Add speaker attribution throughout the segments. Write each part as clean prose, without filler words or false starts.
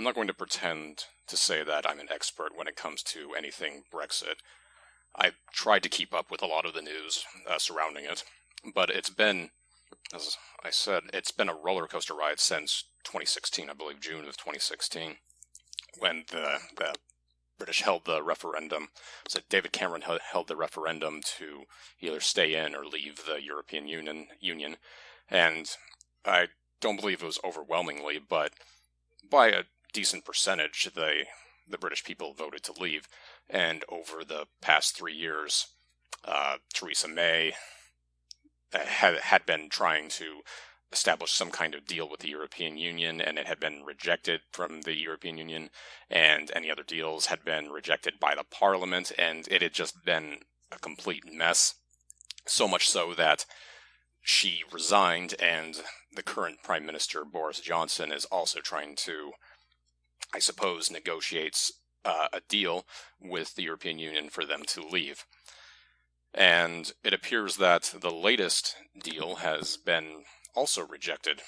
Speaker 1: I'm not going to pretend to say that I'm an expert when it comes to anything Brexit. I tried to keep up with a lot of the news surrounding it, but it's been, as I said, it's been a roller coaster ride since 2016, I believe June of 2016, when the British held the referendum. So David Cameron held the referendum to either stay in or leave the European Union, and I don't believe it was overwhelmingly, but by a decent percentage, the British people voted to leave. And over the past 3 years, Theresa May had been trying to establish some kind of deal with the European Union, and it had been rejected from the European Union, and any other deals had been rejected by the Parliament, and it had just been a complete mess. So much so that she resigned, and the current Prime Minister, Boris Johnson, is also trying to, I suppose, negotiate a deal with the European Union for them to leave. And it appears that the latest deal has been also rejected.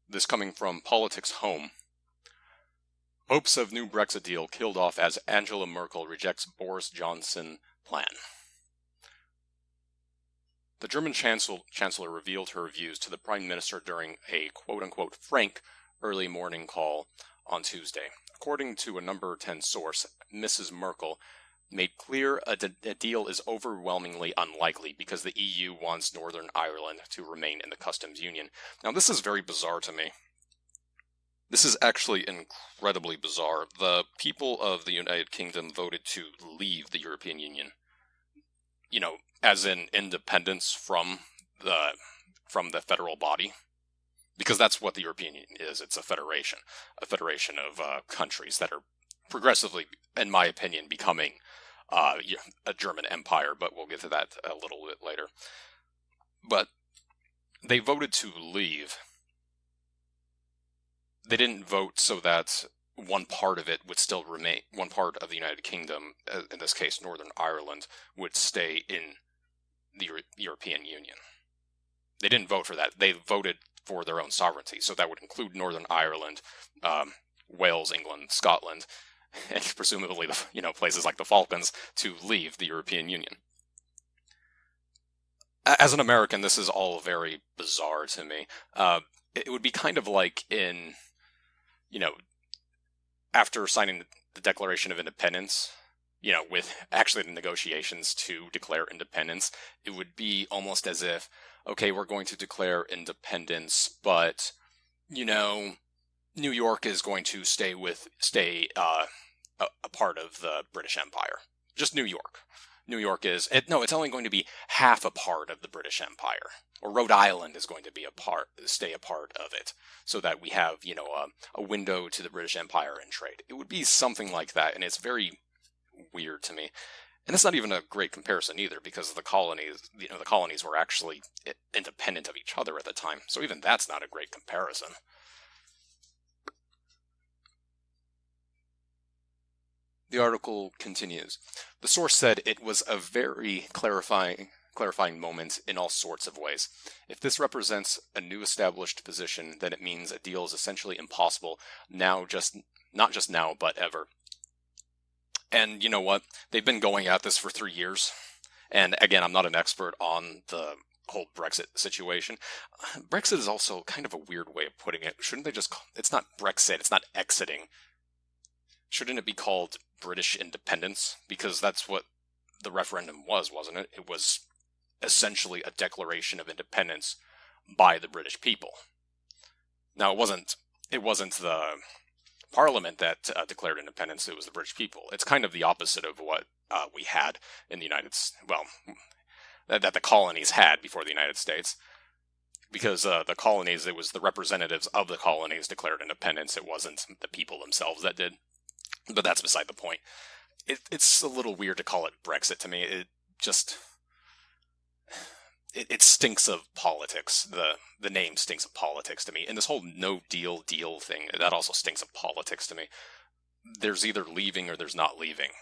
Speaker 1: This coming from Politics Home. Hopes of new Brexit deal killed off as Angela Merkel rejects Boris Johnson plan. The German Chancellor revealed her views to the Prime Minister during a quote-unquote frank early morning call on Tuesday. According to a number 10 source, Mrs. Merkel made clear a deal is overwhelmingly unlikely because the EU wants Northern Ireland to remain in the customs union. Now, this is very bizarre to me. This is actually incredibly bizarre. The people of the United Kingdom voted to leave the European Union. You know, as in independence from the federal body. Because that's what the European Union is. It's a federation of countries that are progressively, in my opinion, becoming a German empire, but we'll get to that a little bit later. But they voted to leave. They didn't vote so that one part of it would still remain, one part of the United Kingdom, in this case Northern Ireland, would stay in the European Union. They didn't vote for that. They voted for their own sovereignty, so that would include Northern Ireland, Wales, England, Scotland, and presumably places like the Falklands to leave the European Union. As an American, this is all very bizarre to me. It would be kind of like in, after signing the Declaration of Independence, with actually the negotiations to declare independence, it would be almost as if, okay, we're going to declare independence, but, New York is going to stay a part of the British Empire. Just New York. New York it's only going to be half a part of the British Empire. Or Rhode Island is going to be stay a part of it, so that we have, a window to the British Empire and trade. It would be something like that, and it's very weird to me. And it's not even a great comparison either, because the colonies were actually independent of each other at the time, so even that's not a great comparison. The article continues. The source said it was a very clarifying moment in all sorts of ways. If this represents a new established position, then it means a deal is essentially impossible not just now, but ever. And you know what? They've been going at this for 3 years. And again, I'm not an expert on the whole Brexit situation. Brexit is also kind of a weird way of putting it. Shouldn't they just it's not Brexit, it's not exiting. Shouldn't it be called British independence? Because that's what the referendum was, wasn't it? It was essentially a declaration of independence by the British people. Now, it wasn't the Parliament that declared independence, it was the British people. It's kind of the opposite of what we had in the that the colonies had before the United States. Because the colonies, it was the representatives of the colonies declared independence, it wasn't the people themselves that did. But that's beside the point. It's a little weird to call it Brexit to me. It stinks of politics. The name stinks of politics to me. And this whole no deal thing, that also stinks of politics to me. There's either leaving or there's not leaving.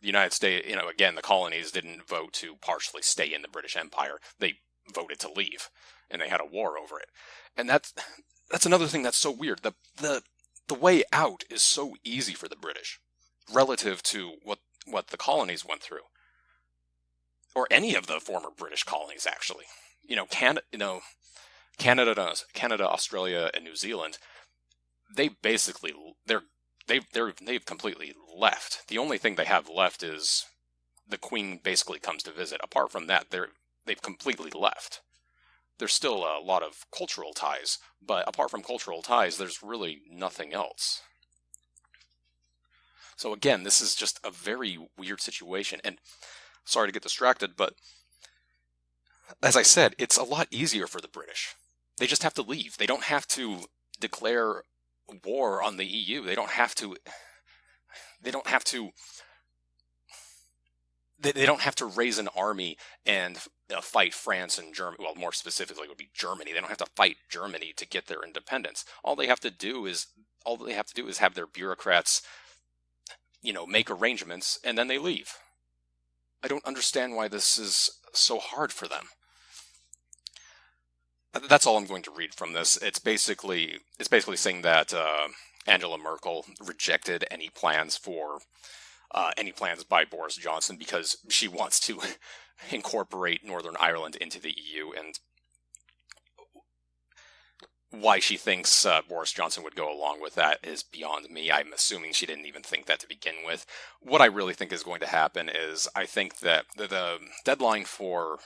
Speaker 1: The United States, again, the colonies didn't vote to partially stay in the British Empire. They voted to leave. and they had a war over it. And that's another thing that's so weird. The way out is so easy for the British relative to what the colonies went through, or any of the former British colonies, actually. Canada, Australia, and New Zealand, they've completely left. The only thing they have left is the Queen basically comes to visit. Apart from that, they've completely left. There's still a lot of cultural ties, but apart from cultural ties, there's really nothing else. So again, this is just a very weird situation, and sorry to get distracted, but as I said, it's a lot easier for the British. They just have to leave. They don't have to declare war on the EU. They don't have to raise an army and fight France and Germany. Well, more specifically, it would be Germany. They don't have to fight Germany to get their independence. All they have to do is have their bureaucrats, make arrangements, and then they leave. I don't understand why this is so hard for them. That's all I'm going to read from this. It's basically saying that Angela Merkel rejected any plans by Boris Johnson because she wants to incorporate Northern Ireland into the EU, and why she thinks Boris Johnson would go along with that is beyond me. I'm assuming she didn't even think that to begin with. What I really think is going to happen is I think that the deadline for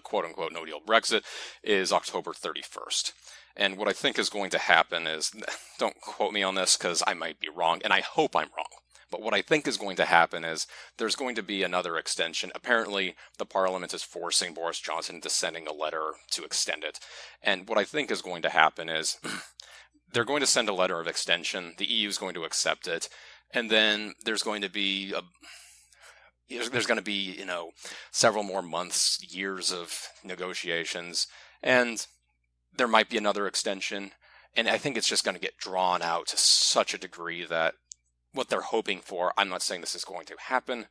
Speaker 1: quote-unquote no-deal Brexit is October 31st. And what I think is going to happen is, don't quote me on this because I might be wrong, and I hope I'm wrong. But what I think is going to happen is there's going to be another extension. Apparently, the Parliament is forcing Boris Johnson into sending a letter to extend it. And what I think is going to happen is they're going to send a letter of extension. The EU is going to accept it. And then there's going to be several more months, years of negotiations. And there might be another extension. And I think it's just going to get drawn out to such a degree that what they're hoping for, I'm not saying this is going to happen.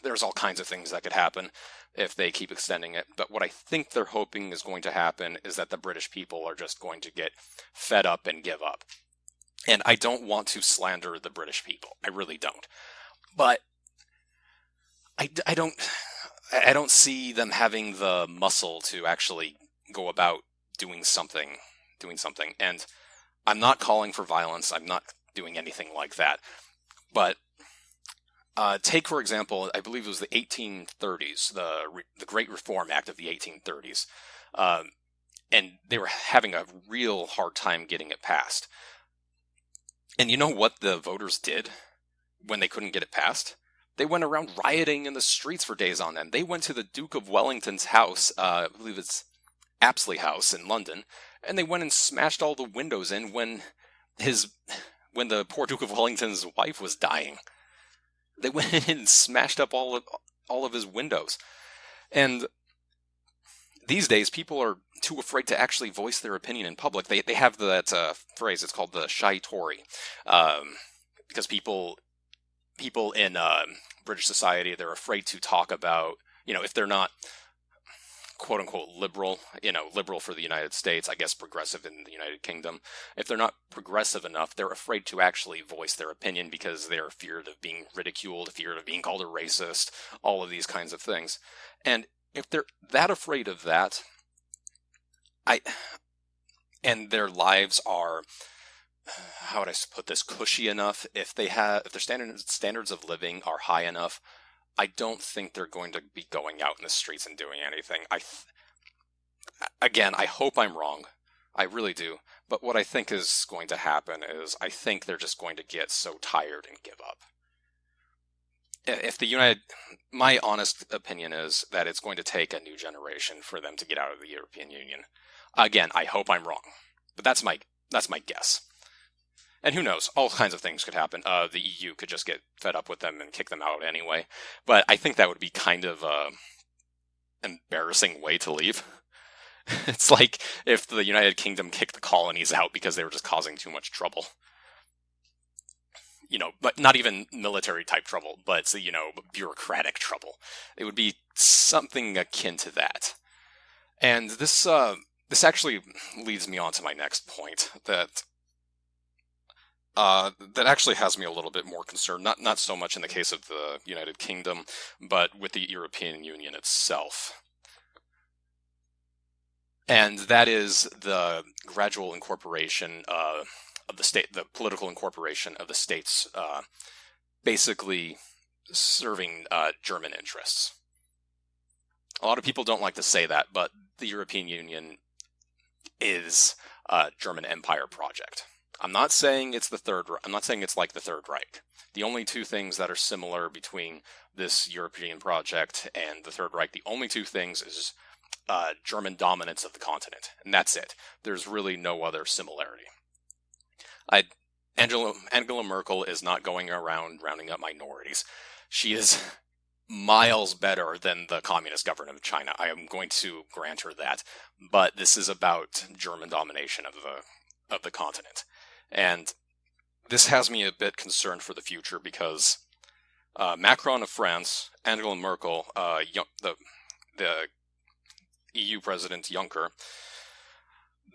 Speaker 1: There's all kinds of things that could happen if they keep extending it. But what I think they're hoping is going to happen is that the British people are just going to get fed up and give up. And I don't want to slander the British people. I really don't. But I don't see them having the muscle to actually go about doing something. And I'm not calling for violence. I'm not doing anything like that. But take, for example, I believe it was the 1830s, the Great Reform Act of the 1830s. And they were having a real hard time getting it passed. And you know what the voters did when they couldn't get it passed? They went around rioting in the streets for days on end. They went to the Duke of Wellington's house, I believe it's Apsley House in London, and they went and smashed all the windows in when the poor Duke of Wellington's wife was dying. They went in and smashed up all of his windows. And these days, people are too afraid to actually voice their opinion in public. They have that phrase, it's called the shy Tory, because people in British society, they're afraid to talk about, if they're not quote-unquote liberal, liberal for the United States, I guess progressive in the United Kingdom. If they're not progressive enough, they're afraid to actually voice their opinion because they're feared of being ridiculed, feared of being called a racist, all of these kinds of things. And if they're that afraid of that, and their lives are, how would I put this, cushy enough, if their standards of living are high enough, I don't think they're going to be going out in the streets and doing anything. Again, I hope I'm wrong. I really do. But what I think is going to happen is I think they're just going to get so tired and give up. My honest opinion is that it's going to take a new generation for them to get out of the European Union. Again, I hope I'm wrong. But that's my guess. And who knows? All kinds of things could happen. The EU could just get fed up with them and kick them out anyway. But I think that would be kind of an embarrassing way to leave. It's like if the United Kingdom kicked the colonies out because they were just causing too much trouble. But not even military type trouble, but bureaucratic trouble. It would be something akin to that. And this actually leads me on to my next point that actually has me a little bit more concerned. Not so much in the case of the United Kingdom, but with the European Union itself. And that is the gradual incorporation of the state, the political incorporation of the states, basically serving German interests. A lot of people don't like to say that, but the European Union is a German Empire project. I'm not saying it's I'm not saying it's like the Third Reich. The only two things that are similar between this European project and the Third Reich, the only two things is German dominance of the continent, and that's it. There's really no other similarity. Angela Merkel is not going around rounding up minorities. She is miles better than the communist government of China. I am going to grant her that, but this is about German domination of the continent, and this has me a bit concerned for the future because Macron of France, Angela Merkel, the EU President Juncker,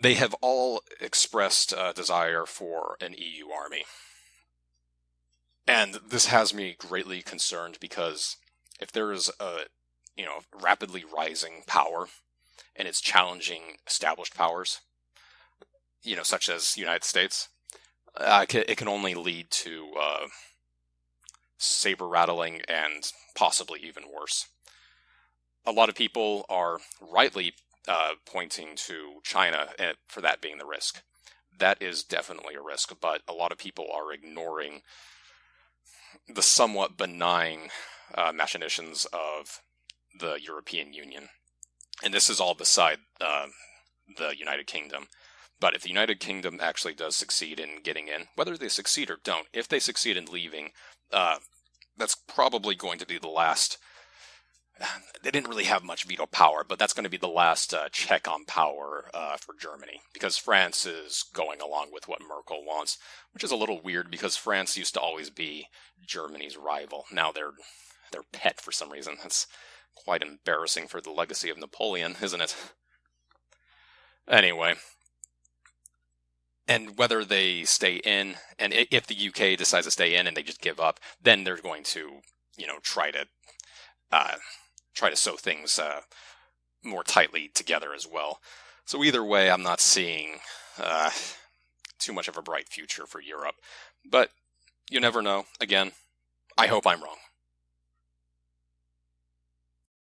Speaker 1: they have all expressed a desire for an EU army. And this has me greatly concerned because if there is a rapidly rising power and it's challenging established powers, such as the United States, it can only lead to saber rattling and possibly even worse. A lot of people are rightly pointing to China for that being the risk. That is definitely a risk, but a lot of people are ignoring the somewhat benign machinations of the European Union. And this is all beside the United Kingdom. But if the United Kingdom actually does succeed in getting in, whether they succeed or don't, if they succeed in leaving, that's probably going to be the last. They didn't really have much veto power, but that's going to be the last check on power for Germany, because France is going along with what Merkel wants, which is a little weird because France used to always be Germany's rival. Now they're their pet for some reason. That's quite embarrassing for the legacy of Napoleon, isn't it? Anyway, and whether they stay in, and if the UK decides to stay in and they just give up, then they're going to, try to sew things more tightly together as well. So either way, I'm not seeing too much of a bright future for Europe. But you never know. Again, I hope I'm wrong.